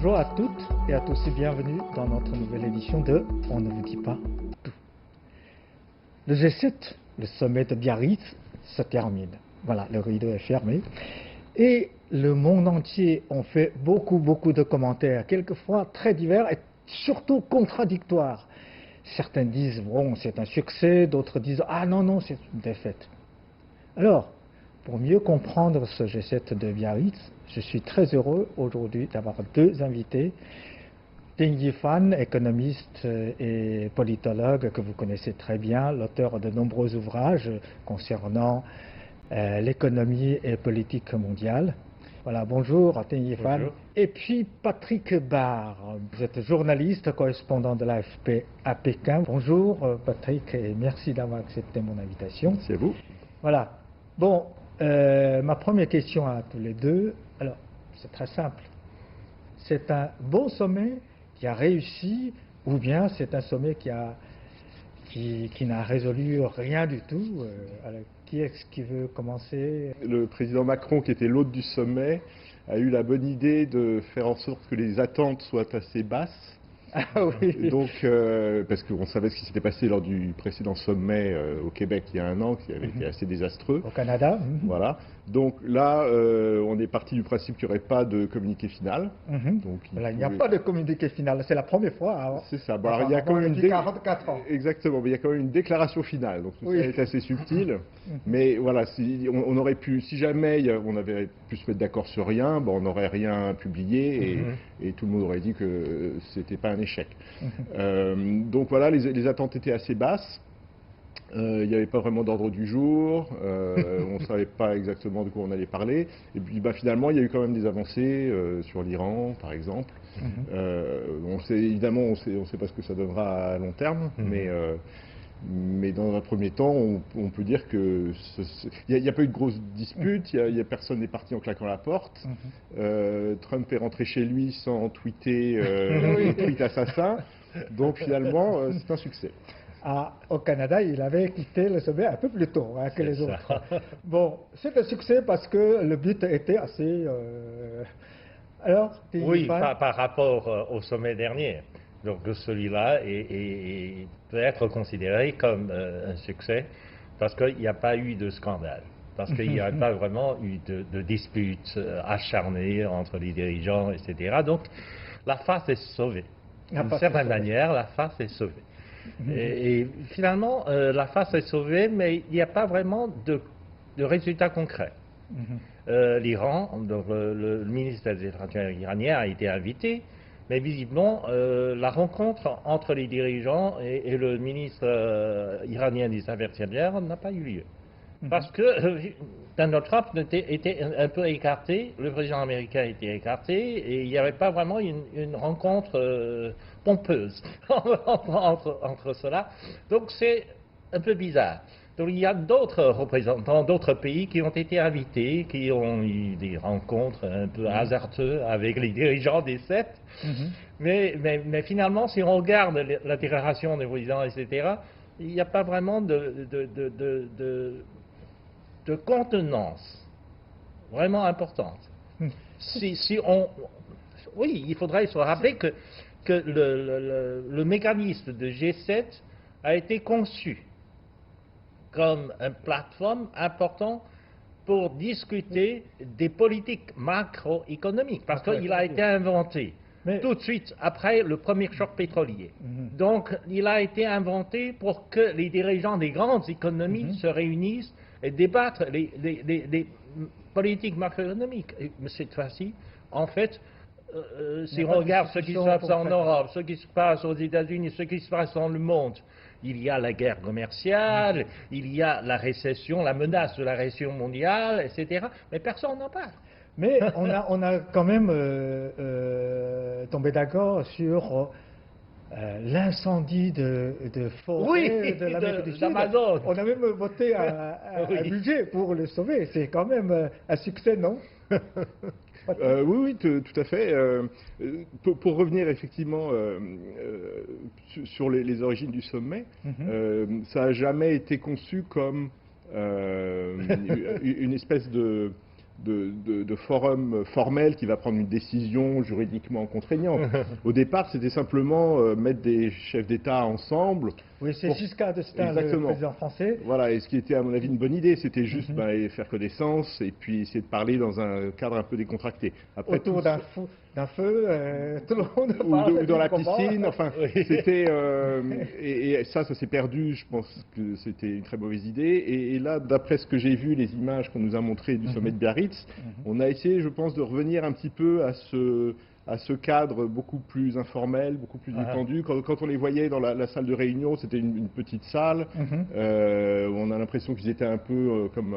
Bonjour à toutes et à tous et bienvenue dans notre nouvelle édition de On ne vous dit pas tout. Le G7, le sommet de Biarritz, se termine. Voilà, le rideau est fermé. Et le monde entier en fait beaucoup de commentaires, quelquefois très divers et surtout contradictoires. Certains disent, bon, c'est un succès, d'autres disent, ah non, c'est une défaite. Alors, pour mieux comprendre ce G7 de Biarritz, je suis très heureux aujourd'hui d'avoir deux invités. Ding Yifan, économiste et politologue que vous connaissez très bien, l'auteur de nombreux ouvrages concernant l'économie et politique mondiale. Voilà, bonjour Ding Yifan. Bonjour. Et puis Patrick Barre, vous êtes journaliste, correspondant de l'AFP à Pékin. Bonjour Patrick et merci d'avoir accepté mon invitation. C'est vous. Voilà. Bon, ma première question à tous les deux, alors c'est très simple. C'est un bon sommet qui a réussi ou bien c'est un sommet qui n'a résolu rien du tout alors, qui est-ce qui veut commencer? Le président Macron, qui était l'hôte du sommet, a eu la bonne idée de faire en sorte que les attentes soient assez basses. Ah oui. Donc, parce qu'on savait ce qui s'était passé lors du précédent sommet au Québec il y a un an, qui avait été assez désastreux. Au Canada. Voilà. Donc là, on est parti du principe qu'il n'y aurait pas de communiqué final. Donc, il n'y a pas de communiqué final, c'est la première fois. Hein. C'est ça. Bon, alors, il y a quand même 44 ans. Exactement, mais il y a quand même une déclaration finale. Donc tout ça est assez subtil. Mais voilà, on aurait pu, si jamais on avait pu se mettre d'accord sur rien, bon, on n'aurait rien publié et tout le monde aurait dit que c'était pas un échec. Donc voilà, les attentes étaient assez basses. Il n'y avait pas vraiment d'ordre du jour, on ne savait pas exactement de quoi on allait parler. Et puis finalement, il y a eu quand même des avancées sur l'Iran, par exemple. Évidemment, on ne sait pas ce que ça donnera à long terme, mais dans un premier temps, on peut dire que il n'y a pas eu de grosse dispute, personne n'est parti en claquant la porte. Trump est rentré chez lui sans tweeter tweet assassin, donc finalement, c'est un succès. Au Canada, il avait quitté le sommet un peu plus tôt que les autres. Bon, c'est un succès parce que le but était assez... Alors, oui, par rapport au sommet dernier. Donc celui-là peut être considéré comme un succès parce qu'il n'y a pas eu de scandale, parce qu'il n'y a pas vraiment eu de disputes acharnées entre les dirigeants, etc. Donc la face est sauvée. D'une certaine manière, la face est sauvée. Et finalement, la face est sauvée, mais il n'y a pas vraiment de résultats concrets. L'Iran, donc le ministre des Étrangères iranien a été invité, mais visiblement, la rencontre entre les dirigeants et le ministre iranien des Affaires étrangères n'a pas eu lieu. Parce que Donald Trump était un peu écarté, le président américain était écarté, et il n'y avait pas vraiment une rencontre pompeuse entre cela. Donc c'est un peu bizarre. Donc il y a d'autres représentants d'autres pays qui ont été invités, qui ont eu des rencontres un peu hasardeuses avec les dirigeants des sept. Mais finalement, si on regarde la déclaration du président, etc., il n'y a pas vraiment de contenance vraiment importante. Oui, il faudrait se rappeler que le mécanisme de G7 a été conçu comme une plateforme importante pour discuter des politiques macroéconomiques, parce qu'il a été inventé tout de suite après le premier choc pétrolier. Donc, il a été inventé pour que les dirigeants des grandes économies se réunissent et débattent les politiques macroéconomiques. Mais cette fois-ci, en fait, si on regarde ce qui se passe en Europe, ce qui se passe aux États-Unis, ce qui se passe dans le monde, il y a la guerre commerciale, il y a la récession, la menace de la récession mondiale, etc. Mais personne n'en parle. Mais on a quand même tombé d'accord sur l'incendie de forêt de l'Amérique du Sud. On a même voté un budget pour le sauver. C'est quand même un succès, non? Oui, tout à fait. Pour revenir effectivement sur les origines du sommet, ça n'a jamais été conçu comme une espèce de de forum formel qui va prendre une décision juridiquement contraignante. Au départ, c'était simplement mettre des chefs d'État ensemble. Oui, c'est Giscard d'Estaing, le président français. Voilà, et ce qui était à mon avis une bonne idée, c'était juste faire connaissance et puis essayer de parler dans un cadre un peu décontracté. Après, autour d'un feu, tout le monde parle. Ou dans la piscine, enfin, c'était... et ça s'est perdu, je pense que c'était une très mauvaise idée. Et là, d'après ce que j'ai vu, les images qu'on nous a montrées du sommet de Biarritz, on a essayé, je pense, de revenir un petit peu à ce cadre beaucoup plus informel, beaucoup plus détendu. Quand on les voyait dans la salle de réunion, c'était une petite salle. On a l'impression qu'ils étaient un peu comme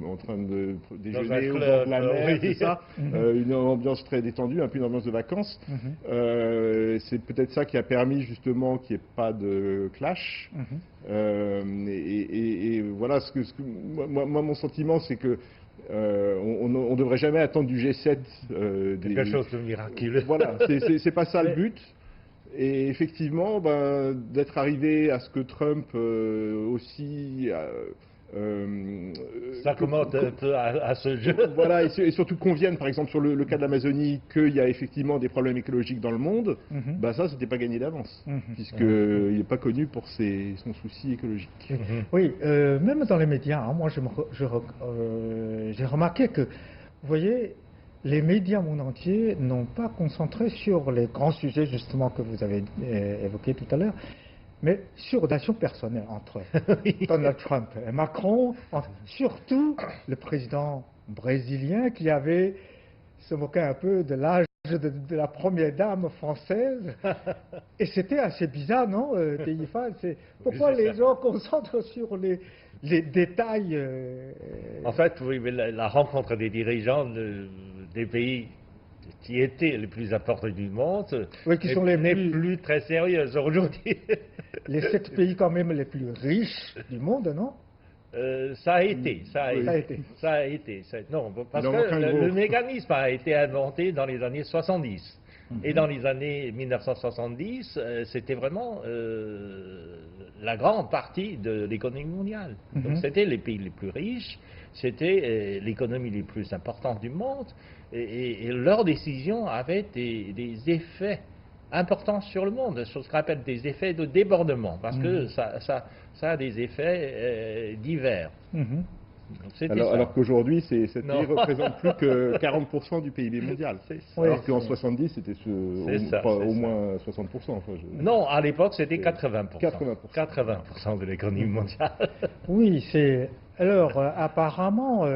en train de déjeuner au bord de la mer, c'est ça. Une ambiance très détendue, un peu une ambiance de vacances. C'est peut-être ça qui a permis justement qu'il n'y ait pas de clash. Et voilà, moi, mon sentiment, c'est que on ne devrait jamais attendre du G7 quelque chose de miraculeux. Voilà, c'est pas ça le but. Et effectivement, d'être arrivé à ce que Trump aussi s'accommode un peu à ce jeu. Voilà, et surtout convienne, par exemple, sur le cas de l'Amazonie, qu'il y a effectivement des problèmes écologiques dans le monde, ça, c'était pas gagné d'avance, puisqu'il n'est pas connu pour son souci écologique. Oui, même dans les médias, hein, moi, j'ai remarqué que, vous voyez, les médias monde entier n'ont pas concentré sur les grands sujets, justement, que vous avez évoqués tout à l'heure, mais sur d'action personnelle entre Donald Trump et Macron, surtout le président brésilien qui avait se moqué un peu de l'âge de la première dame française. Et c'était assez bizarre, non, Teifa? Pourquoi les gens concentrent sur les détails En fait, oui, mais la rencontre des dirigeants des pays qui étaient les plus importants du monde, oui, qui sont les plus très sérieuses aujourd'hui. Les 7 pays quand même les plus riches du monde, non? Ça a été. Non, parce que le mécanisme a été inventé dans les années 70. Et dans les années 1970, c'était vraiment la grande partie de l'économie mondiale. Donc c'était les pays les plus riches, c'était l'économie les plus importante du monde, et leurs décisions avaient des effets importants sur le monde, ce qu'on appelle des effets de débordement, parce que ça a des effets divers. Alors qu'aujourd'hui, cette pays représente plus que 40% du PIB mondial. Alors qu'en 70, c'était au moins 60%. Enfin, non, à l'époque, c'était 80%. 80% de l'économie mondiale. Oui, c'est... Alors, apparemment,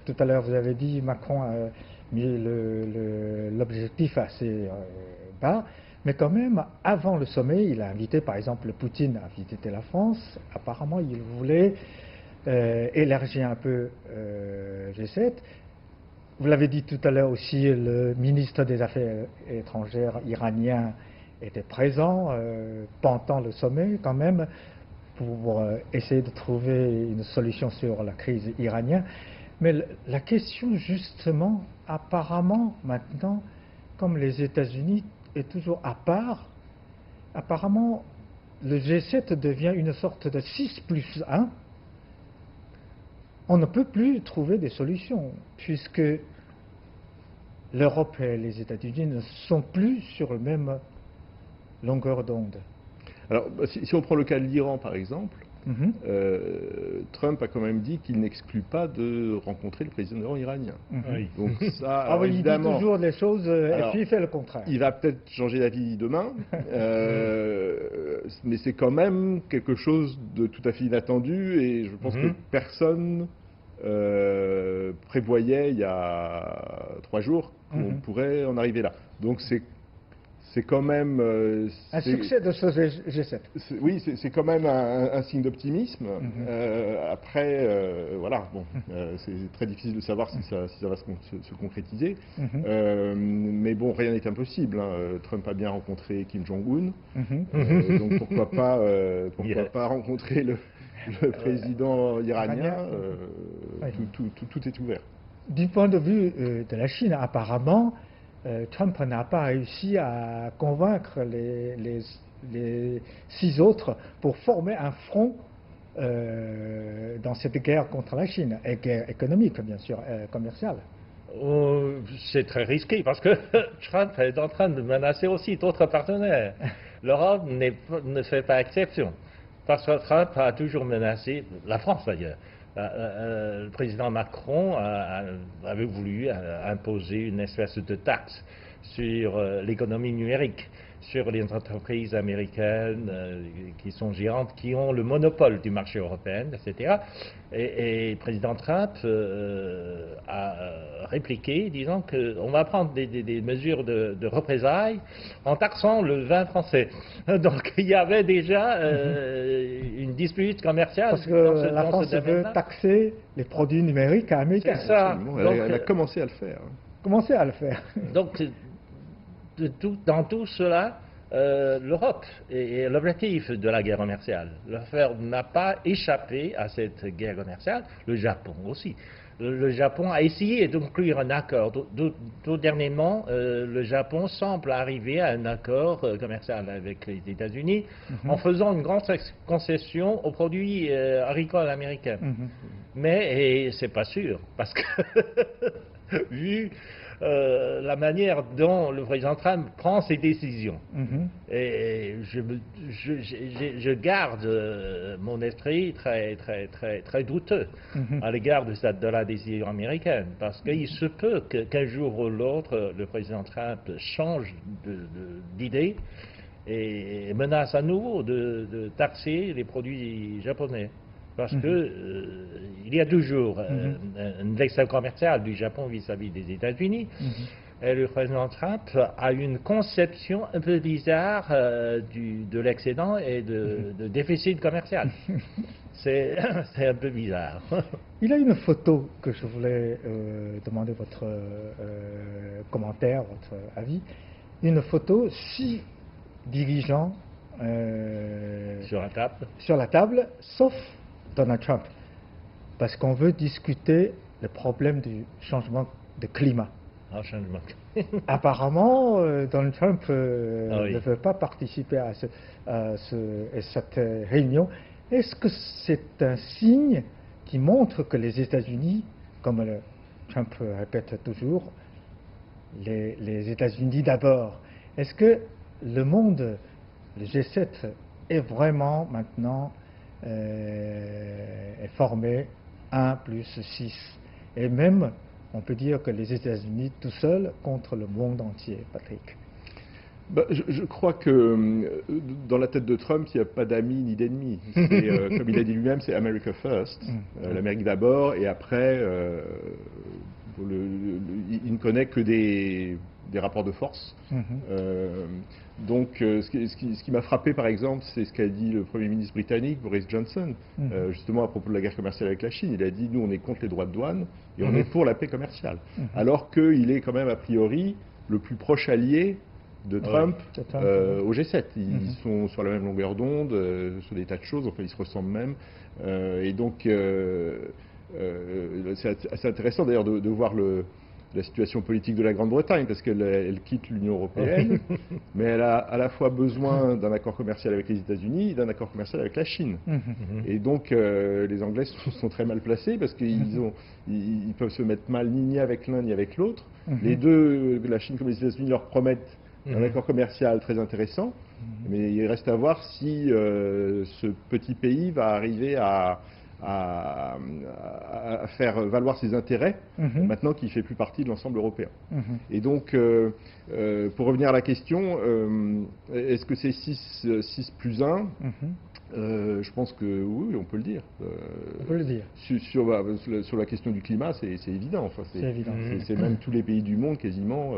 tout à l'heure, vous avez dit Macron a mis l'objectif assez bas, mais quand même, avant le sommet, il a invité, par exemple, Poutine à visiter la France. Apparemment, il voulait élargir un peu G7. Vous l'avez dit tout à l'heure aussi, le ministre des Affaires étrangères iranien était présent pendant le sommet quand même pour essayer de trouver une solution sur la crise iranienne. Mais la question justement, apparemment maintenant, comme les États-Unis est toujours à part, apparemment le G7 devient une sorte de 6+1. On ne peut plus trouver des solutions, puisque l'Europe et les États-Unis ne sont plus sur la même longueur d'onde. Alors, si on prend le cas de l'Iran, par exemple, Trump a quand même dit qu'il n'exclut pas de rencontrer le président iranien. Donc ça, évidemment, il dit toujours des choses et puis il fait le contraire. Il va peut-être changer d'avis demain, mais c'est quand même quelque chose de tout à fait inattendu, et je pense que personne prévoyait il y a 3 jours qu'on pourrait en arriver là. Donc c'est quand même... un succès de ce G7. Oui, c'est quand même un signe d'optimisme. Après, voilà, bon, c'est très difficile de savoir si ça va se concrétiser. Mais bon, rien n'est impossible. Hein. Trump a bien rencontré Kim Jong-un. Donc pourquoi pas rencontrer le président iranien. Tout est ouvert. Du point de vue de la Chine, apparemment, Trump n'a pas réussi à convaincre les 6 autres pour former un front dans cette guerre contre la Chine, et guerre économique, bien sûr, commerciale. C'est très risqué parce que Trump est en train de menacer aussi d'autres partenaires. L'Europe ne fait pas exception. Parce que Trump a toujours menacé, la France d'ailleurs. Le président Macron avait voulu imposer une espèce de taxe sur l'économie numérique, sur les entreprises américaines qui sont géantes, qui ont le monopole du marché européen, etc. Et le président Trump a répliqué, disant qu'on va prendre des mesures de représailles en taxant le vin français. Donc il y avait déjà une dispute commerciale. Parce que la France veut taxer les produits numériques américains. C'est ça. Elle a commencé à le faire. Commencé à le faire. Donc, dans tout cela, l'Europe est l'objectif de la guerre commerciale. L'affaire n'a pas échappé à cette guerre commerciale, le Japon aussi. Le Japon a essayé de conclure un accord. Tout dernièrement, le Japon semble arriver à un accord commercial avec les États-Unis en faisant une grande concession aux produits agricoles américains. Mais c'est pas sûr, parce que vu la manière dont le président Trump prend ses décisions. Et je garde mon esprit très douteux à l'égard de la décision américaine, parce qu'il se peut qu'un jour ou l'autre, le président Trump change d'idée et menace à nouveau de taxer les produits japonais. Parce que il y a toujours une vexation commerciale du Japon vis-à-vis des États-Unis. Et le président Trump a une conception un peu bizarre de l'excédent et de déficit commercial. C'est un peu bizarre. Il y a une photo que je voulais demander votre commentaire, votre avis. Une photo, 6 dirigeants sur la table, sauf Donald Trump, parce qu'on veut discuter le problème du changement de climat. Apparemment, Donald Trump ne veut pas participer à cette réunion. Est-ce que c'est un signe qui montre que les États-Unis, comme Trump répète toujours, les États-Unis d'abord, est-ce que le monde, le G7, est vraiment maintenant est formé 1 plus 6. Et même, on peut dire que les États-Unis tout seuls contre le monde entier, Patrick. Je crois que dans la tête de Trump, il n'y a pas d'amis ni d'ennemis. Comme il a dit lui-même, c'est America First, l'Amérique d'abord, et après, il ne connaît que des rapports de force. Donc, ce qui m'a frappé, par exemple, c'est ce qu'a dit le Premier ministre britannique, Boris Johnson, justement à propos de la guerre commerciale avec la Chine. Il a dit, nous, on est contre les droits de douane et on est pour la paix commerciale. Alors qu'il est quand même, a priori, le plus proche allié de Trump au G7. Ils sont sur la même longueur d'onde, sur des tas de choses, enfin, ils se ressemblent même. Et donc, c'est assez intéressant d'ailleurs de voir la situation politique de la Grande-Bretagne, parce qu'elle quitte l'Union européenne, mais elle a à la fois besoin d'un accord commercial avec les États-Unis et d'un accord commercial avec la Chine. Et donc les Anglais sont très mal placés, parce qu'ils peuvent se mettre mal ni avec l'un ni avec l'autre. Les deux, la Chine comme les États-Unis, leur promettent un accord commercial très intéressant, mais il reste à voir si ce petit pays va arriver à faire valoir ses intérêts, maintenant qu'il ne fait plus partie de l'ensemble européen. Et donc, pour revenir à la question, est-ce que c'est 6 plus 1 je pense que oui, on peut le dire. On peut le dire. Sur la question du climat, c'est évident. Enfin, c'est évident. C'est même tous les pays du monde quasiment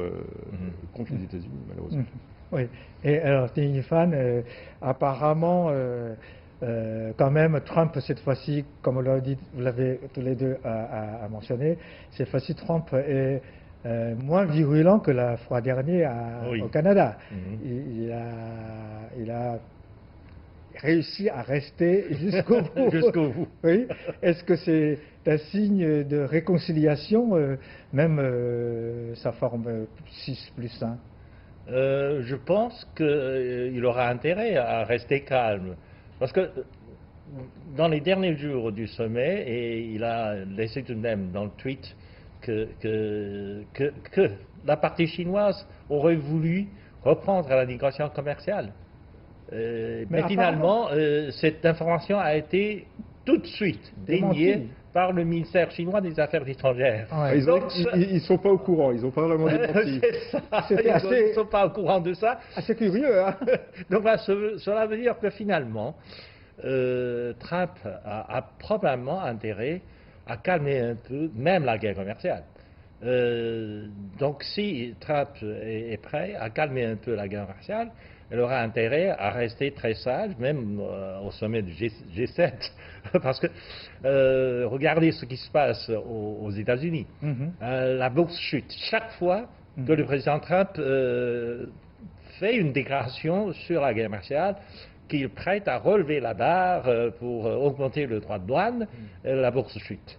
contre les États-Unis, malheureusement. Oui. Et alors, Stéphane, apparemment, quand même, Trump, cette fois-ci, comme vous l'avez tous les deux à mentionné, cette fois-ci, Trump est moins virulent que la fois dernière au Canada. Il a réussi à rester jusqu'au bout. Jusqu'au bout. Oui. Est-ce que c'est un signe de réconciliation, même sa forme 6 plus 1 je pense qu'il aura intérêt à rester calme. Parce que dans les derniers jours du sommet, et il a laissé tout de même dans le tweet que la partie chinoise aurait voulu reprendre la négociation commerciale. Mais finalement, cette information a été tout de suite déniée par le ministère chinois des Affaires étrangères. Ouais. Ils ne sont pas au courant, ils n'ont pas vraiment démenti. Ils ne sont pas au courant de ça. Assez curieux, hein. Donc là, cela veut dire que finalement, Trump a probablement intérêt à calmer un peu, même la guerre commerciale. Donc si Trump est prêt à calmer un peu la guerre commerciale, elle aura intérêt à rester très sage, même au sommet du G7, parce que regardez ce qui se passe aux États-Unis. La bourse chute. Chaque fois que le président Trump fait une déclaration sur la guerre commerciale, qu'il est prêt à relever la barre pour augmenter le droit de douane, la bourse chute.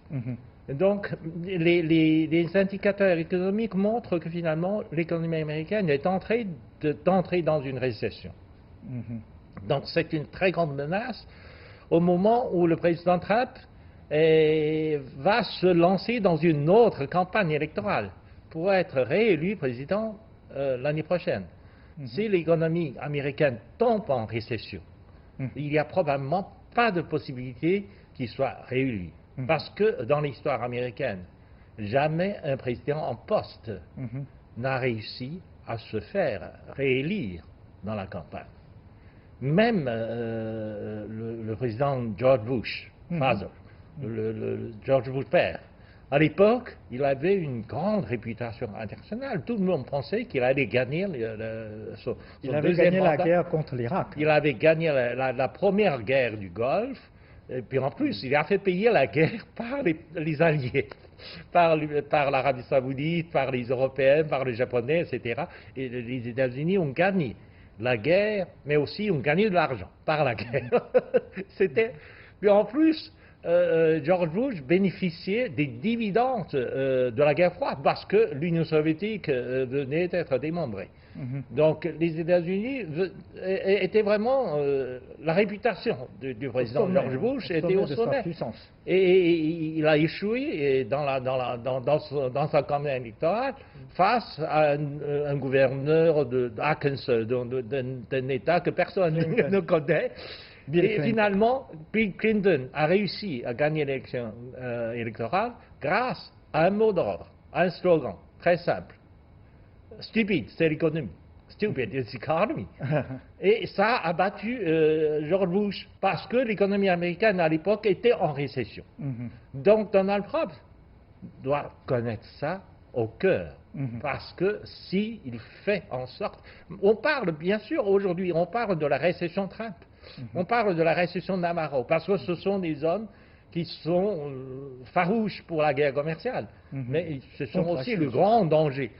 Donc, les indicateurs économiques montrent que finalement, l'économie américaine est entrée dans une récession. Donc, c'est une très grande menace au moment où le président Trump va se lancer dans une autre campagne électorale pour être réélu président l'année prochaine. Si l'économie américaine tombe en récession, il n'y a probablement pas de possibilité qu'il soit réélu. Parce que dans l'histoire américaine, jamais un président en poste n'a réussi à se faire réélire dans la campagne. Même le président George Bush, George Bush père, à l'époque, il avait une grande réputation internationale. Tout le monde pensait qu'il allait gagner son deuxième mandat. La guerre contre l'Irak. Il avait gagné la première guerre du Golfe. Et puis en plus, il a fait payer la guerre par les Alliés, par l'Arabie Saoudite, par les Européens, par les Japonais, etc. Et les États-Unis ont gagné la guerre, mais aussi ont gagné de l'argent par la guerre. Puis en plus, George Bush bénéficiait des dividendes de la guerre froide parce que l'Union soviétique venait d'être démembrée. Donc les États-Unis étaient vraiment la réputation du président George Bush était au sommet. Et il a échoué dans sa campagne électorale face à un gouverneur d'Arkansas, d'un État que personne ne connaît. Et finalement, Bill Clinton a réussi à gagner l'élection électorale grâce à un mot d'ordre, à un slogan très simple. Stupid, c'est l'économie. Stupid, it's economy. Et ça a battu George Bush parce que l'économie américaine à l'époque était en récession. Donc Donald Trump doit connaître ça au cœur. Parce que s'il fait en sorte... On parle, bien sûr, aujourd'hui, on parle de la récession Trump. On parle de la récession Navarro, parce que ce sont des hommes qui sont farouches pour la guerre commerciale. Mais ce sont aussi le grand danger.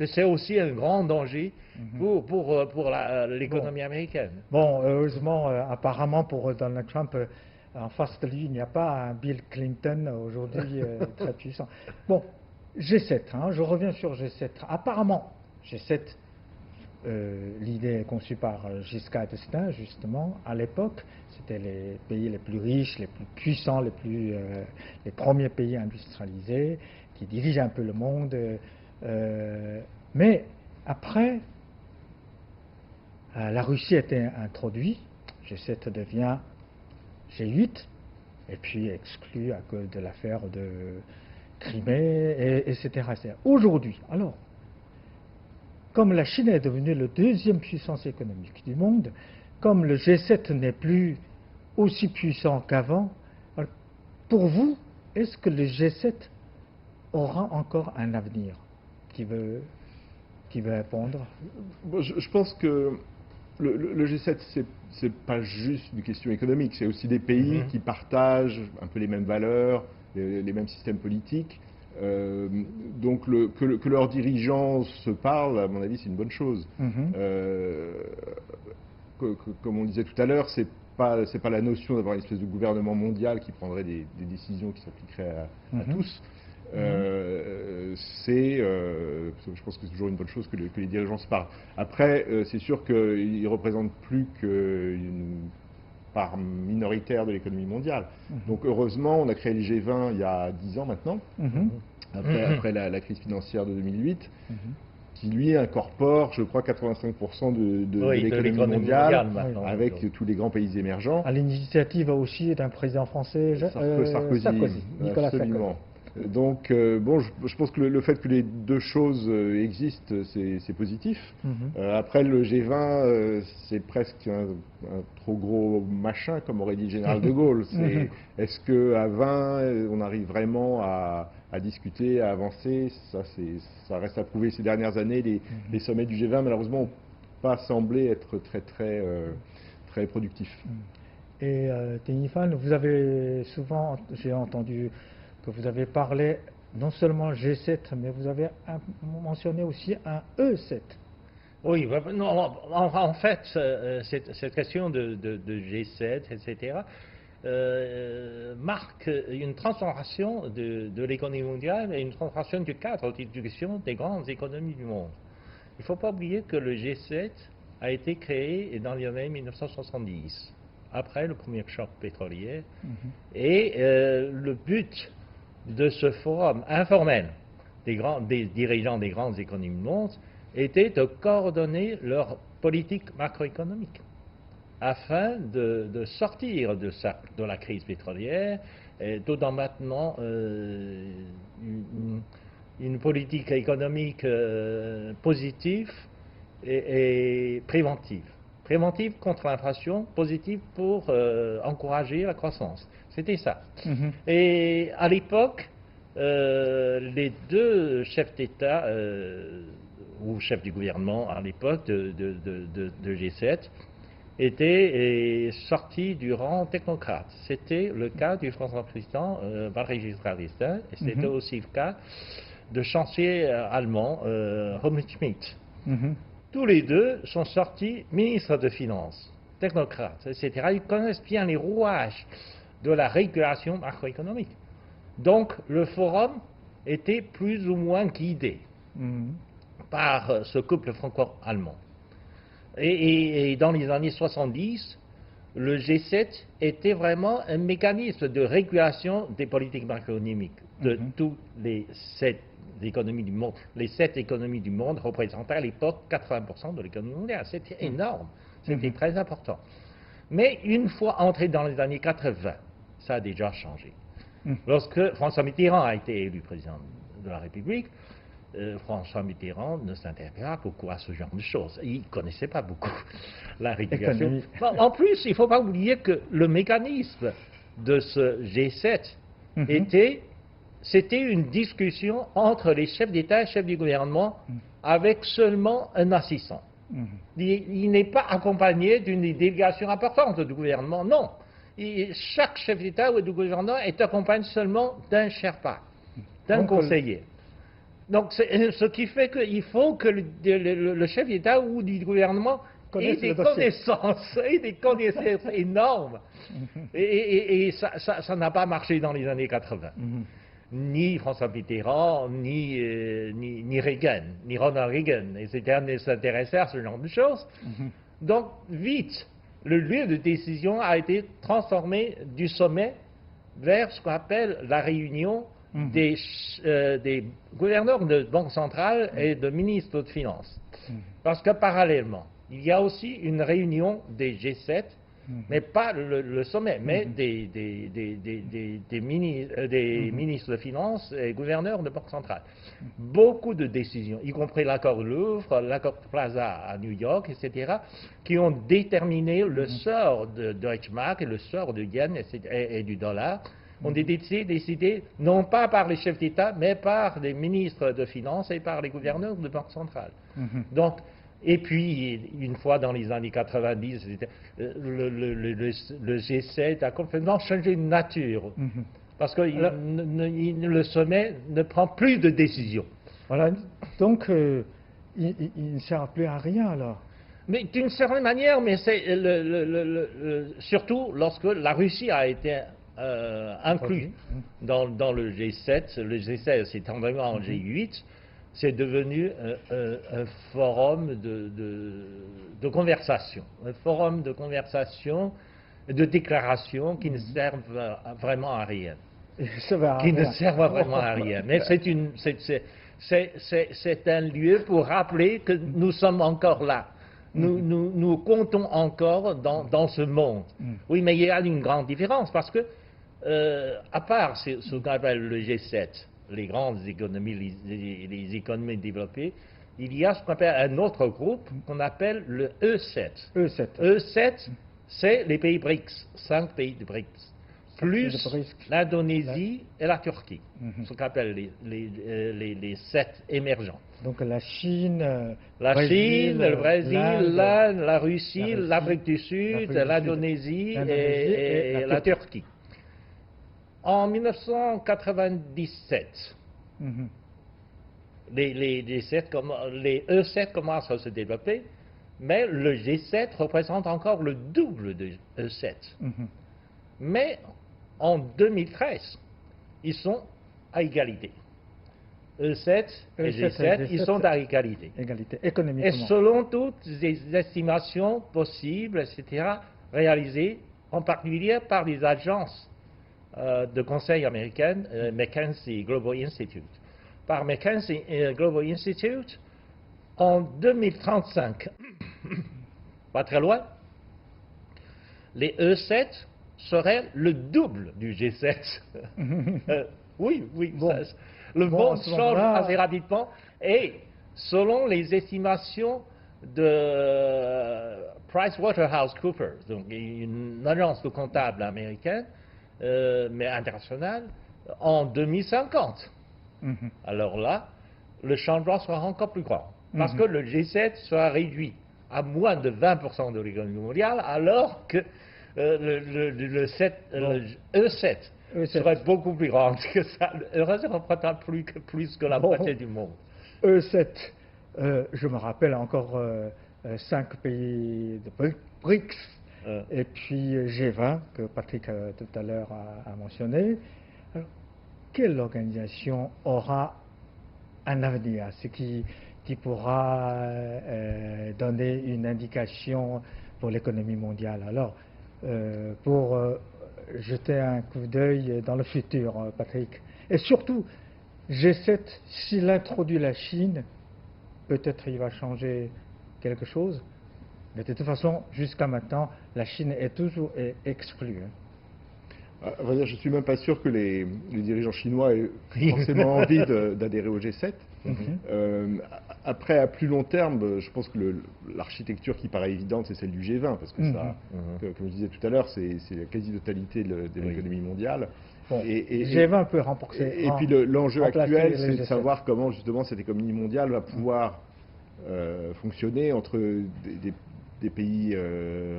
C'est aussi un grand danger pour l'économie américaine. Bon, heureusement, apparemment pour Donald Trump, en face de lui, il n'y a pas un Bill Clinton aujourd'hui très puissant. Bon, G7, je reviens sur G7. Apparemment, G7, l'idée est conçue par Giscard d'Estaing, justement, à l'époque. C'était les pays les plus riches, les plus puissants, les premiers pays industrialisés, qui dirigent un peu le monde. Mais après, la Russie a été introduite, G7 devient G8, et puis exclu à cause de l'affaire de Crimée, etc. Aujourd'hui, alors, comme la Chine est devenue la deuxième puissance économique du monde, comme le G7 n'est plus aussi puissant qu'avant, pour vous, est-ce que le G7 aura encore un avenir qui veut répondre? Je pense que le G7, c'est pas juste une question économique, c'est aussi des pays qui partagent un peu les mêmes valeurs, les mêmes systèmes politiques. Donc que leurs dirigeants se parlent, à mon avis, c'est une bonne chose. Comme on disait tout à l'heure, c'est pas la notion d'avoir une espèce de gouvernement mondial qui prendrait des décisions qui s'appliqueraient à tous. Je pense que c'est toujours une bonne chose que les dirigeants se parlent. Après, c'est sûr qu'ils ne représentent plus qu'une part minoritaire de l'économie mondiale. Donc heureusement, on a créé le G20 il y a 10 ans maintenant, après la crise financière de 2008, qui lui incorpore, je crois, 85% de l'économie mondiale, avec tous les grands pays émergents. À l'initiative aussi d'un président français, Sarkozy, Nicolas absolument. Sarkozy. Donc, bon, je pense que le fait que les deux choses existent, c'est positif. Après, le G20, c'est presque un trop gros machin, comme aurait dit le général de Gaulle. Est-ce qu'à 20, on arrive vraiment à discuter, à avancer? Ça reste à prouver. Ces dernières années, les sommets du G20, malheureusement, n'ont pas semblé être très productifs. Et Ténifan, vous avez souvent, j'ai entendu que vous avez parlé non seulement G7, mais vous avez mentionné aussi un E7. Oui, non, en fait, cette question de G7, etc., marque une transformation de l'économie mondiale et une transformation du cadre d'éducation des grandes économies du monde. Il ne faut pas oublier que le G7 a été créé dans les années 1970, après le premier choc pétrolier, et le but de ce forum informel des dirigeants des grandes économies du monde était de coordonner leur politique macroéconomique afin de sortir de la crise pétrolière, d'autant maintenant une politique économique positive et préventive. Préventive contre l'inflation, positive pour encourager la croissance. C'était ça. Et à l'époque, les deux chefs d'État ou chefs du gouvernement à l'époque de G7 étaient sortis du rang technocrate. C'était le cas du Français président Valéry Giscard d'Estaing, et c'était aussi le cas de chancelier allemand Helmut Schmidt. Tous les deux sont sortis ministres de Finances, technocrates, etc. Ils connaissent bien les rouages de la régulation macroéconomique. Donc le forum était plus ou moins guidé par ce couple franco-allemand. Et dans les années 70, le G7 était vraiment un mécanisme de régulation des politiques macroéconomiques de toutes les 7 économies du monde. Les 7 économies du monde représentaient à l'époque 80% de l'économie mondiale. C'était énorme, c'était très important. Mais une fois entré dans les années 80, ça a déjà changé. Lorsque François Mitterrand a été élu président de la République, François Mitterrand ne s'intéressait pas beaucoup à ce genre de choses. Il ne connaissait pas beaucoup la régulation. En plus, il ne faut pas oublier que le mécanisme de ce G7 c'était une discussion entre les chefs d'État et chefs du gouvernement avec seulement un assistant. Il n'est pas accompagné d'une délégation importante du gouvernement, non. Chaque chef d'État ou de gouvernement est accompagné seulement d'un Sherpa, d'un conseiller. Donc, ce qui fait qu'il faut que le chef d'État ou du gouvernement ait des connaissances énormes. Et ça n'a pas marché dans les années 80. Ni François Mitterrand, ni Reagan, ni Ronald Reagan, etc. ne s'intéressaient à ce genre de choses. Donc, vite, le lieu de décision a été transformé du sommet vers ce qu'on appelle la réunion des gouverneurs de banque centrale et de ministres de finances. Parce que parallèlement, il y a aussi une réunion des G7, mais pas le sommet, mais des ministres de finances et gouverneurs de banque centrale. Beaucoup de décisions, y compris l'accord de Louvre, l'accord de Plaza à New York, etc., qui ont déterminé le sort de Deutsche Mark et le sort du yen et du dollar, ont été décidés non pas par les chefs d'État, mais par les ministres de finances et par les gouverneurs de banque centrale. Donc, et puis, une fois dans les années 90, le G7 a complètement changé de nature. Parce que le sommet ne prend plus de décision. Voilà, donc il ne sert plus à rien alors. Mais d'une certaine manière, mais c'est surtout lorsque la Russie a été inclus dans le G7. Le G7 s'est transformé en G8. C'est devenu un forum de conversation. Un forum de conversation de déclarations qui ne servent vraiment à rien. Ça va, Qui ne servent vraiment à rien. Mais c'est un lieu pour rappeler que nous sommes encore là. Nous comptons encore dans ce monde. Oui, mais il y a une grande différence parce que, à part ce qu'on appelle le G7, les grandes économies, les économies développées, il y a ce qu'on appelle un autre groupe qu'on appelle le E7. E7, c'est les pays BRICS, 5 pays de BRICS, plus l'Indonésie et la Turquie, ce qu'on appelle les 7 émergents. Donc la Chine, le Brésil, l'Inde, la Russie, l'Afrique du Sud, l'Indonésie et la Turquie. En 1997, les E7 commencent à se développer, mais le G7 représente encore le double de E7. Mais en 2013, ils sont à égalité. E7 et G7, ils sont à égalité. Économiquement. Et selon toutes les estimations possibles, etc., réalisées en particulier par les agences de conseil américaines, McKinsey Global Institute. Par McKinsey Global Institute, en 2035, pas très loin, les E7 seraient le double du G7. Oui, bon. Le monde change assez rapidement et selon les estimations de PricewaterhouseCoopers, donc une agence de comptable américaine, mais internationale, en 2050. Alors là, le changement sera encore plus grand. Parce que le G7 sera réduit à moins de 20% de l'économie mondiale, alors que le E7 serait beaucoup plus grand que ça. Le reste représente plus que la moitié du monde. E7, je me rappelle encore 5 pays de BRICS, et puis G20, que Patrick tout à l'heure a mentionné. Alors, quelle organisation aura un avenir, ce qui pourra donner une indication pour l'économie mondiale? Alors, pour jeter un coup d'œil dans le futur, Patrick. Et surtout, G7, s'il introduit la Chine, peut-être il va changer quelque chose. Mais de toute façon, jusqu'à maintenant, la Chine est toujours exclue. Je ne suis même pas sûr que les dirigeants chinois aient forcément envie d'adhérer au G7. Après, à plus long terme, je pense que l'architecture qui paraît évidente, c'est celle du G20, parce que ça, comme je disais tout à l'heure, c'est la quasi-totalité de l'économie mondiale. Bon, G20 peut remporter. Et puis l'enjeu actuel, c'est de savoir comment justement cette économie mondiale va pouvoir fonctionner entre des pays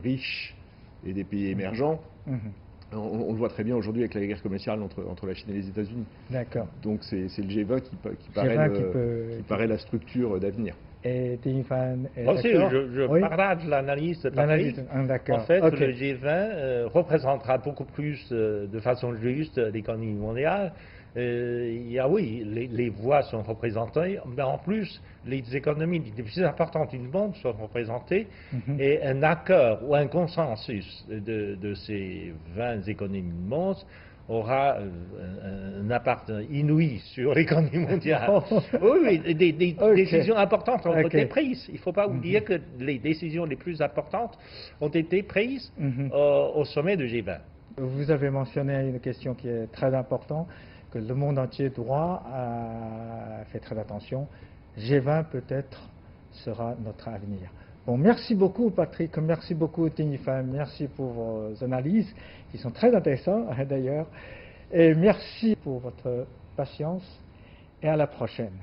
riches et des pays émergents. On le voit très bien aujourd'hui avec la guerre commerciale entre la Chine et les États-Unis. D'accord. Donc c'est le G20 qui paraît la structure d'avenir. Et Tinifan est aussi, je partage l'analyse de Patrick. En fait, le G20 représentera beaucoup plus de façon juste l'économie mondiale. Il y a, oui, les voix sont représentées, mais en plus, les économies les plus importantes du monde sont représentées, et un accord ou un consensus de ces 20 économies du monde aura un impact inouï sur l'économie mondiale. Oui, des décisions importantes ont été prises. Il ne faut pas oublier que les décisions les plus importantes ont été prises au sommet de G20. Vous avez mentionné une question qui est très importante, que le monde entier doit faire très attention. G20 peut-être sera notre avenir. Bon, merci beaucoup Patrick, merci beaucoup Tinifan, merci pour vos analyses qui sont très intéressantes d'ailleurs, et merci pour votre patience et à la prochaine.